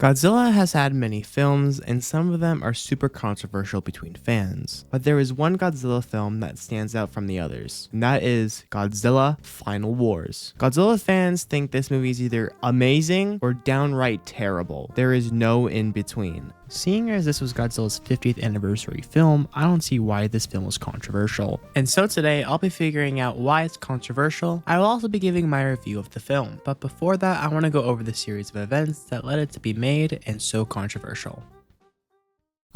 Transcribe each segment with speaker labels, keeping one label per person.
Speaker 1: Godzilla has had many films, and some of them are super controversial between fans. But there is one Godzilla film that stands out from the others, and that is Godzilla Final Wars. Godzilla fans think this movie is either amazing or downright terrible. There is no in between. Seeing as this was Godzilla's 50th anniversary film, I don't see why this film was controversial. And so today, I'll be figuring out why it's controversial. I will also be giving my review of the film. But before that, I want to go over the series of events that led it to be made and so controversial.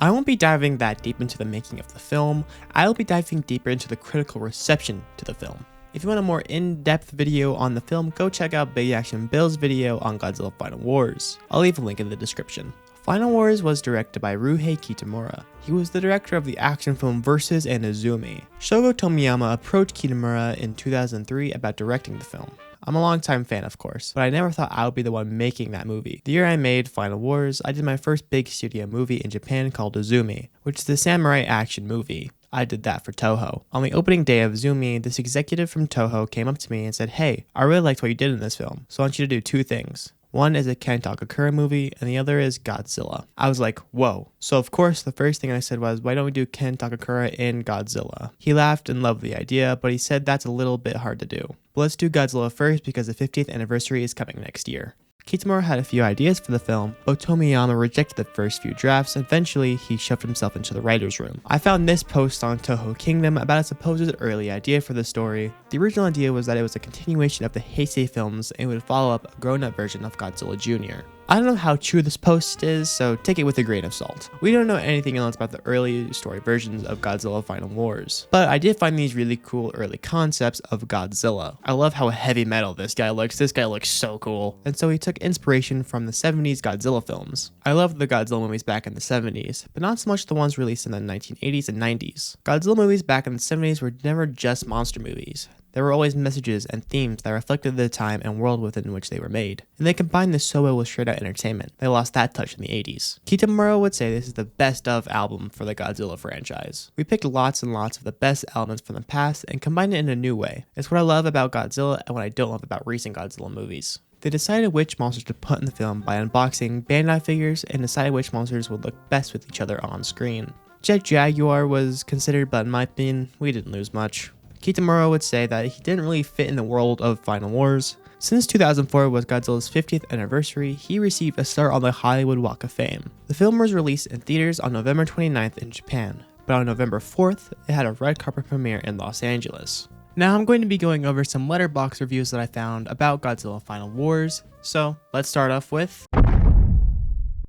Speaker 1: I won't be diving that deep into the making of the film. I will be diving deeper into the critical reception to the film. If you want a more in-depth video on the film, go check out Big Action Bill's video on Godzilla Final Wars. I'll leave a link in the description. Final Wars was directed by Ryuhei Kitamura. He was the director of the action film Versus and Azumi. Shogo Tomiyama approached Kitamura in 2003 about directing the film. I'm a longtime fan, of course, but I never thought I would be the one making that movie. The year I made Final Wars, I did my first big studio movie in Japan called Azumi, which is the samurai action movie. I did that for Toho. On the opening day of Azumi, this executive from Toho came up to me and said, "Hey, I really liked what you did in this film, so I want you to do two things. One is a Ken Takakura movie, and the other is Godzilla." I was like, whoa. So of course, the first thing I said was, why don't we do Ken Takakura in Godzilla? He laughed and loved the idea, but he said that's a little bit hard to do. But let's do Godzilla first because the 50th anniversary is coming next year. Kitamura had a few ideas for the film, but Tomiyama rejected the first few drafts, and eventually he shoved himself into the writer's room. I found this post on Toho Kingdom about a supposed early idea for the story. The original idea was that it was a continuation of the Heisei films and would follow up a grown-up version of Godzilla Jr. I don't know how true this post is, so take it with a grain of salt. We don't know anything else about the early story versions of Godzilla Final Wars, but I did find these really cool early concepts of Godzilla. I love how heavy metal this guy looks. This guy looks so cool. And so he took inspiration from the 70s Godzilla films. I loved the Godzilla movies back in the 70s, but not so much the ones released in the 1980s and 90s. Godzilla movies back in the 70s were never just monster movies. There were always messages and themes that reflected the time and world within which they were made, and they combined this so well with straight-out entertainment. They lost that touch in the 80s. Kitamura would say this is the best of album for the Godzilla franchise. We picked lots and lots of the best elements from the past and combined it in a new way. It's what I love about Godzilla and what I don't love about recent Godzilla movies. They decided which monsters to put in the film by unboxing Bandai figures and decided which monsters would look best with each other on screen. Jet Jaguar was considered, but in my opinion, we didn't lose much. Kitamura would say that he didn't really fit in the world of Final Wars. Since 2004 was Godzilla's 50th anniversary, he received a star on the Hollywood Walk of Fame. The film was released in theaters on November 29th in Japan, but on November 4th, it had a red carpet premiere in Los Angeles. Now I'm going to be going over some Letterboxd reviews that I found about Godzilla Final Wars, so let's start off with...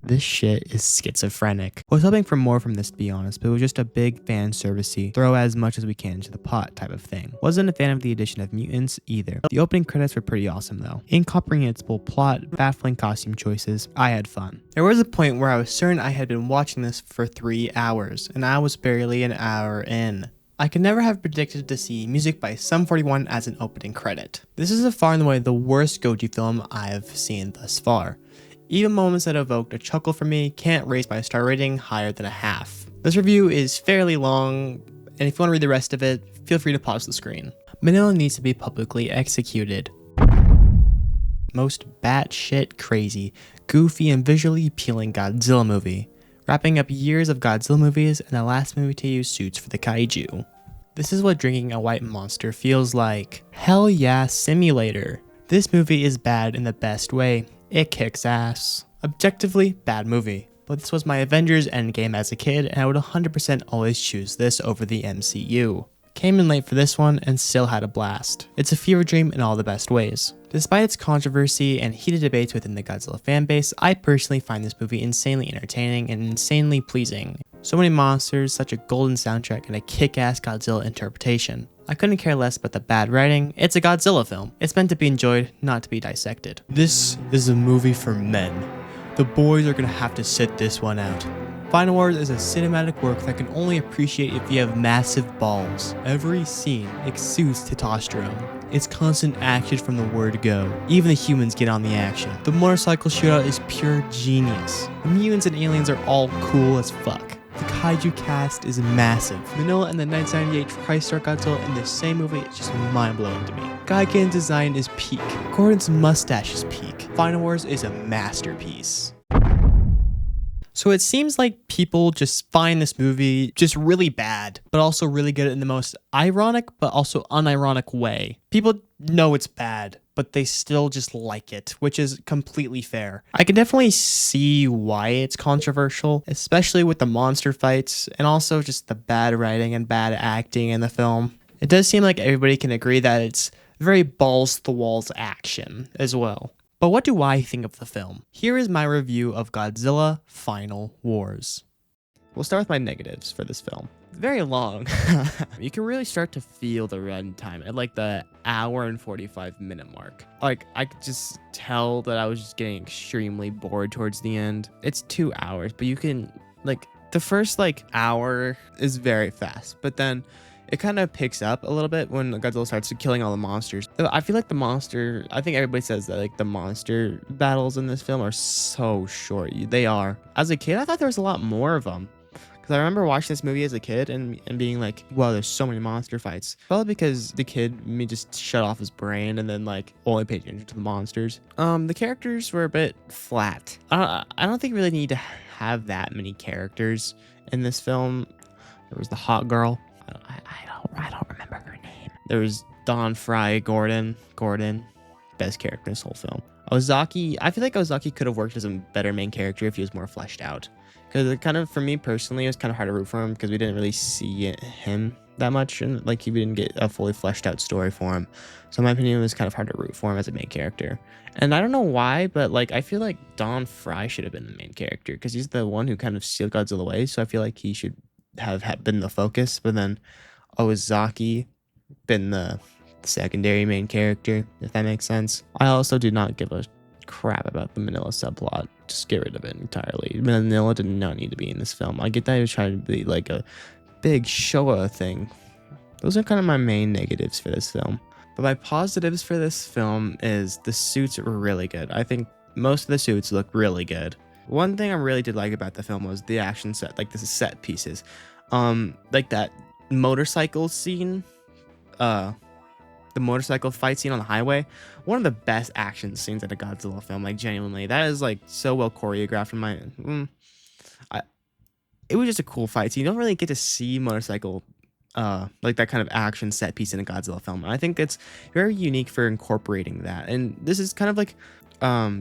Speaker 1: This shit is schizophrenic. I was hoping for more from this, to be honest, but it was just a big fan servicey, throw as much as we can into the pot type of thing. Wasn't a fan of the addition of mutants either. The opening credits were pretty awesome though. Incomprehensible plot, baffling costume choices. I had fun. There was a point where I was certain I had been watching this for 3 hours, and I was barely an hour in. I could never have predicted to see Music by Sum 41 as an opening credit. This is far and away the worst Goji film I've seen thus far. Even moments that evoked a chuckle from me can't raise my star rating higher than a half. This review is fairly long, and if you want to read the rest of it, feel free to pause the screen. Manila needs to be publicly executed. Most batshit crazy, goofy, and visually appealing Godzilla movie, wrapping up years of Godzilla movies and the last movie to use suits for the kaiju. This is what drinking a white monster feels like. Hell yeah, simulator. This movie is bad in the best way. It kicks ass. Objectively, bad movie. But this was my Avengers Endgame as a kid, and I would 100% always choose this over the MCU. Came in late for this one, and still had a blast. It's a fever dream in all the best ways. Despite its controversy and heated debates within the Godzilla fanbase, I personally find this movie insanely entertaining and insanely pleasing. So many monsters, such a golden soundtrack, and a kick-ass Godzilla interpretation. I couldn't care less about the bad writing. It's a Godzilla film. It's meant to be enjoyed, not to be dissected. This is a movie for men. The boys are gonna have to sit this one out. Final Wars is a cinematic work that can only appreciate if you have massive balls. Every scene exudes testosterone. It's constant action from the word go. Even the humans get on the action. The motorcycle shootout is pure genius. The mutants and aliens are all cool as fuck. The kaiju cast is massive. Manila and the 1998 TriStar Godzilla in the same movie is just mind-blowing to me. Gigan's design is peak. Gordon's mustache is peak. Final Wars is a masterpiece.
Speaker 2: So it seems like people just find this movie just really bad, but also really good in the most ironic, but also unironic way. People know it's bad, but they still just like it, which is completely fair. I can definitely see why it's controversial, especially with the monster fights and also just the bad writing and bad acting in the film. It does seem like everybody can agree that it's very balls to the walls action as well. But what do I think of the film? Here is my review of Godzilla Final Wars.
Speaker 1: We'll start with my negatives for this film. Very long. You can really start to feel the runtime at like the hour and 45-minute mark. Like, I could just tell that I was just getting extremely bored towards the end. It's 2 hours, but you can, like, the first like hour is very fast, but then it kind of picks up a little bit when Godzilla starts killing all the monsters. I feel like I think everybody says that like the monster battles in this film are so short. They are. As a kid, I thought there was a lot more of them. Because I remember watching this movie as a kid and being like, wow, there's so many monster fights. Probably because the kid me just shut off his brain and then like only paid attention to the monsters. The characters were a bit flat. I don't think you really need to have that many characters in this film. There was the hot girl. I don't remember her name. There was Don Fry Gordon, best character in this whole film. Ozaki, I feel like Ozaki could have worked as a better main character if he was more fleshed out. Because it kind of, for me personally, it was kind of hard to root for him because we didn't really see him that much, and like we didn't get a fully fleshed out story for him. So in my opinion, it was kind of hard to root for him as a main character. And I don't know why, but like I feel like Don Fry should have been the main character because he's the one who kind of sealed Godzilla away. So I feel like he should have been the focus, but then Ozaki been the secondary main character, if that makes sense. I also did not give a crap about the Manila subplot. Just get rid of it entirely. Manila did not need to be in this film. I get that he was trying to be like a big Showa thing. Those are kind of my main negatives for this film. But my positives for this film is the suits were really good. I think most of the suits look really good. One thing I really did like about the film was the action set, like the set pieces. Like that motorcycle scene, the motorcycle fight scene on the highway, one of the best action scenes in a Godzilla film. Like genuinely, that is like so well choreographed in my. It was just a cool fight scene. You don't really get to see motorcycle, like that kind of action set piece in a Godzilla film. And I think it's very unique for incorporating that. And this is kind of like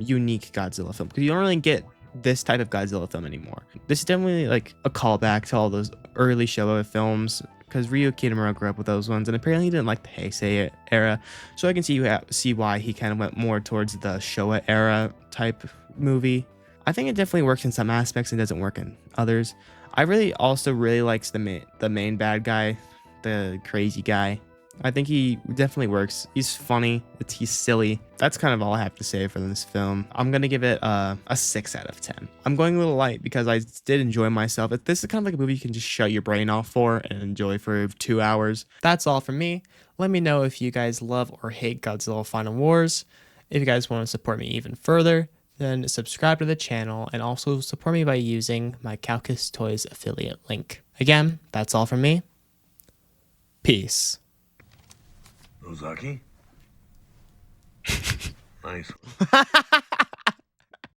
Speaker 1: unique Godzilla film because you don't really get this type of Godzilla film anymore. This is definitely like a callback to all those early Showa films because Ryo Kitamura grew up with those ones and apparently he didn't like the Heisei era. So I can see why he kind of went more towards the Showa era type movie. I think it definitely works in some aspects and doesn't work in others. I really also really likes the main bad guy, the crazy guy. I think he definitely works. He's funny. He's silly. That's kind of all I have to say for this film. I'm going to give it a 6 out of 10. I'm going a little light because I did enjoy myself. This is kind of like a movie you can just shut your brain off for and enjoy for 2 hours.
Speaker 2: That's all from me. Let me know if you guys love or hate Godzilla Final Wars. If you guys want to support me even further, then subscribe to the channel and also support me by using my Calcus Toys affiliate link. Again, that's all from me. Peace.
Speaker 3: Ozaki? Nice.